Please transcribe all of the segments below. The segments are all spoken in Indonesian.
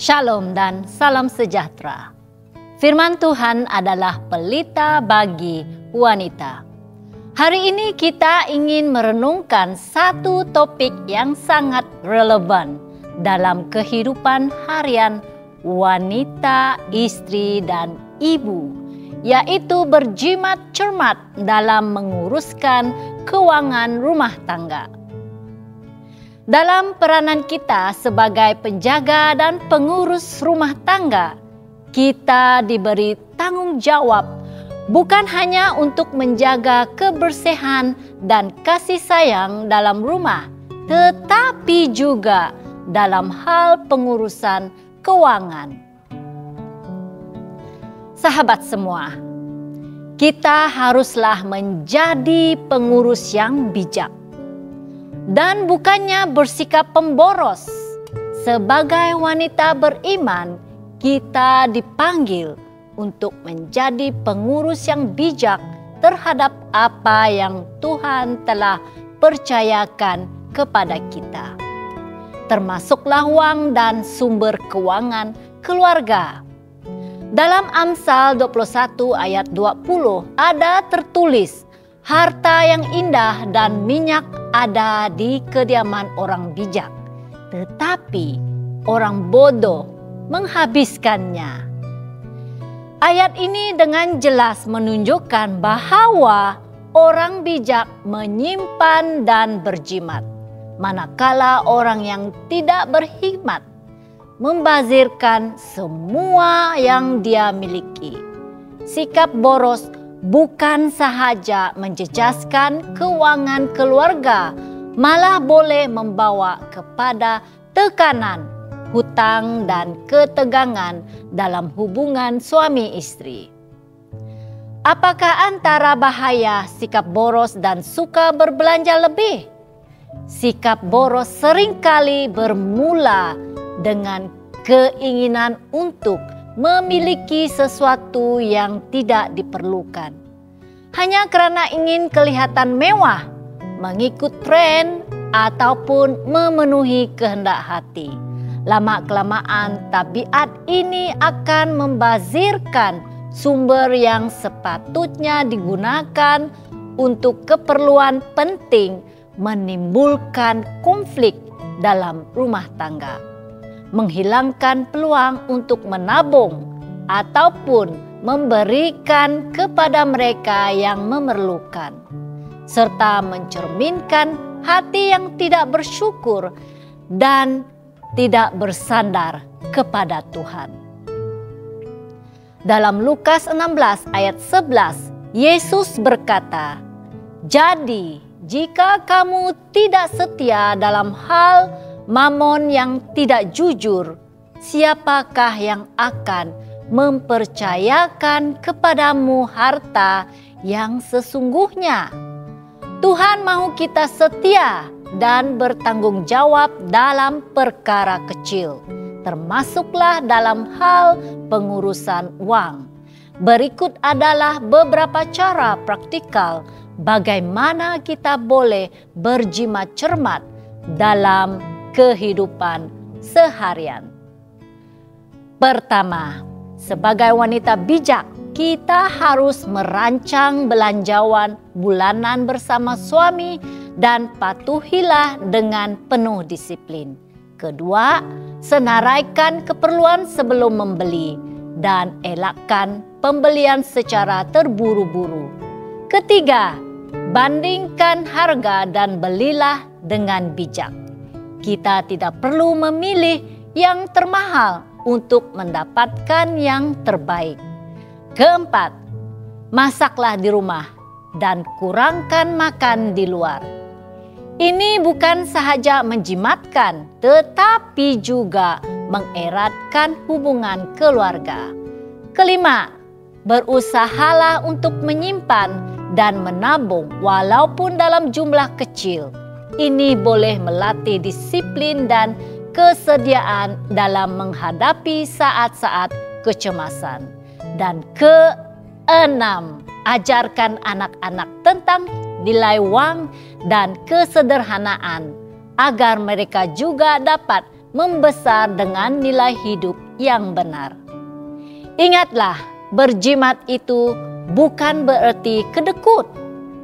Shalom dan salam sejahtera. Firman Tuhan adalah pelita bagi wanita. Hari ini kita ingin merenungkan satu topik yang sangat relevan dalam kehidupan harian wanita, istri, dan ibu, yaitu berjimat cermat dalam menguruskan keuangan rumah tangga. Dalam peranan kita sebagai penjaga dan pengurus rumah tangga, kita diberi tanggung jawab bukan hanya untuk menjaga kebersihan dan kasih sayang dalam rumah, tetapi juga dalam hal pengurusan keuangan. Sahabat semua, kita haruslah menjadi pengurus yang bijak dan bukannya bersikap pemboros. Sebagai wanita beriman, kita dipanggil untuk menjadi pengurus yang bijak terhadap apa yang Tuhan telah percayakan kepada kita, termasuklah uang dan sumber keuangan keluarga. Dalam Amsal 21 ayat 20 ada tertulis, harta yang indah dan minyak ada di kediaman orang bijak, tetapi orang bodoh menghabiskannya. Ayat ini dengan jelas menunjukkan bahwa orang bijak menyimpan dan berjimat, manakala orang yang tidak berhikmat membazirkan semua yang dia miliki. Sikap boros bukan sahaja menjejaskan keuangan keluarga, malah boleh membawa kepada tekanan, hutang, dan ketegangan dalam hubungan suami istri. Apakah antara bahaya sikap boros dan suka berbelanja lebih? Sikap boros seringkali bermula dengan keinginan untuk memiliki sesuatu yang tidak diperlukan, hanya karena ingin kelihatan mewah, mengikut tren, ataupun memenuhi kehendak hati. Lama-kelamaan tabiat ini akan membazirkan sumber yang sepatutnya digunakan untuk keperluan penting, menimbulkan konflik dalam rumah tangga, menghilangkan peluang untuk menabung ataupun memberikan kepada mereka yang memerlukan, serta mencerminkan hati yang tidak bersyukur dan tidak bersandar kepada Tuhan. Dalam Lukas 16 ayat 11, Yesus berkata, "Jadi jika kamu tidak setia dalam hal mamon yang tidak jujur, siapakah yang akan mempercayakan kepadamu harta yang sesungguhnya?" Tuhan mau kita setia dan bertanggung jawab dalam perkara kecil, termasuklah dalam hal pengurusan uang. Berikut adalah beberapa cara praktikal bagaimana kita boleh berjimat cermat dalam kehidupan seharian. Pertama, sebagai wanita bijak, kita harus merancang belanjawan bulanan bersama suami dan patuhilah dengan penuh disiplin. Kedua, senaraikan keperluan sebelum membeli dan elakkan pembelian secara terburu-buru. Ketiga, bandingkan harga dan belilah dengan bijak. Kita tidak perlu memilih yang termahal untuk mendapatkan yang terbaik. Keempat, masaklah di rumah dan kurangkan makan di luar. Ini bukan sahaja menjimatkan, tetapi juga mengeratkan hubungan keluarga. Kelima, berusahalah untuk menyimpan dan menabung walaupun dalam jumlah kecil. Ini boleh melatih disiplin dan kesediaan dalam menghadapi saat-saat kecemasan. Dan keenam, ajarkan anak-anak tentang nilai uang dan kesederhanaan agar mereka juga dapat membesar dengan nilai hidup yang benar. Ingatlah, berjimat itu bukan berarti kedekut.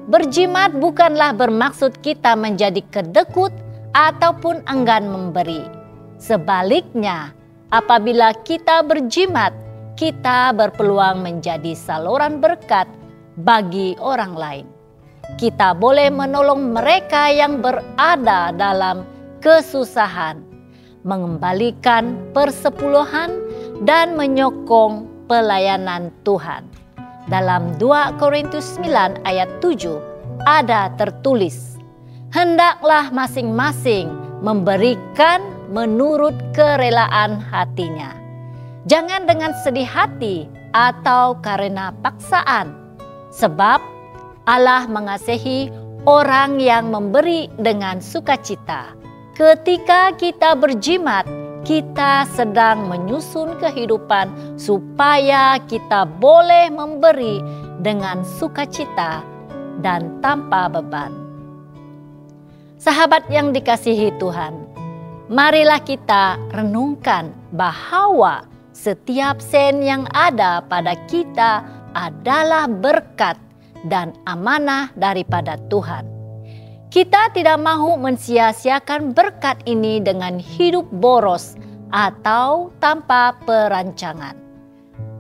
Berjimat bukanlah bermaksud kita menjadi kedekut ataupun enggan memberi. Sebaliknya, apabila kita berjimat, kita berpeluang menjadi saluran berkat bagi orang lain. Kita boleh menolong mereka yang berada dalam kesusahan, mengembalikan persepuluhan, dan menyokong pelayanan Tuhan. Dalam 2 Korintus 9 ayat 7 ada tertulis, hendaklah masing-masing memberikan menurut kerelaan hatinya. Jangan dengan sedih hati atau karena paksaan, sebab Allah mengasihi orang yang memberi dengan sukacita. Ketika kita berjimat, kita sedang menyusun kehidupan supaya kita boleh memberi dengan sukacita dan tanpa beban. Sahabat yang dikasihi Tuhan, marilah kita renungkan bahwa setiap sen yang ada pada kita adalah berkat dan amanah daripada Tuhan. Kita tidak mahu mensia-siakan berkat ini dengan hidup boros atau tanpa perancangan.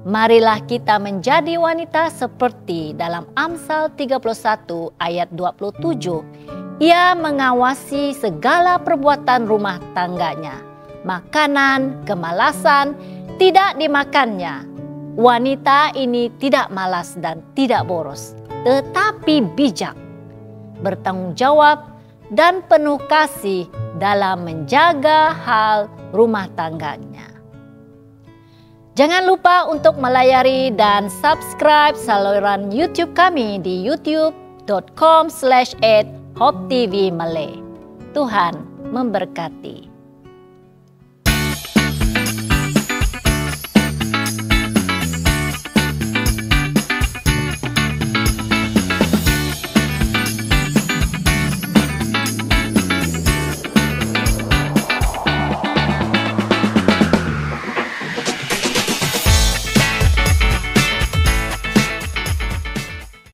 Marilah kita menjadi wanita seperti dalam Amsal 31 ayat 27. Ia mengawasi segala perbuatan rumah tangganya. Makanan, kemalasan tidak dimakannya. Wanita ini tidak malas dan tidak boros, tetapi bijak, bertanggung jawab, dan penuh kasih dalam menjaga hal rumah tangganya. Jangan lupa untuk melayari dan subscribe saluran YouTube kami di youtube.com/@hopetv Malay. Tuhan memberkati.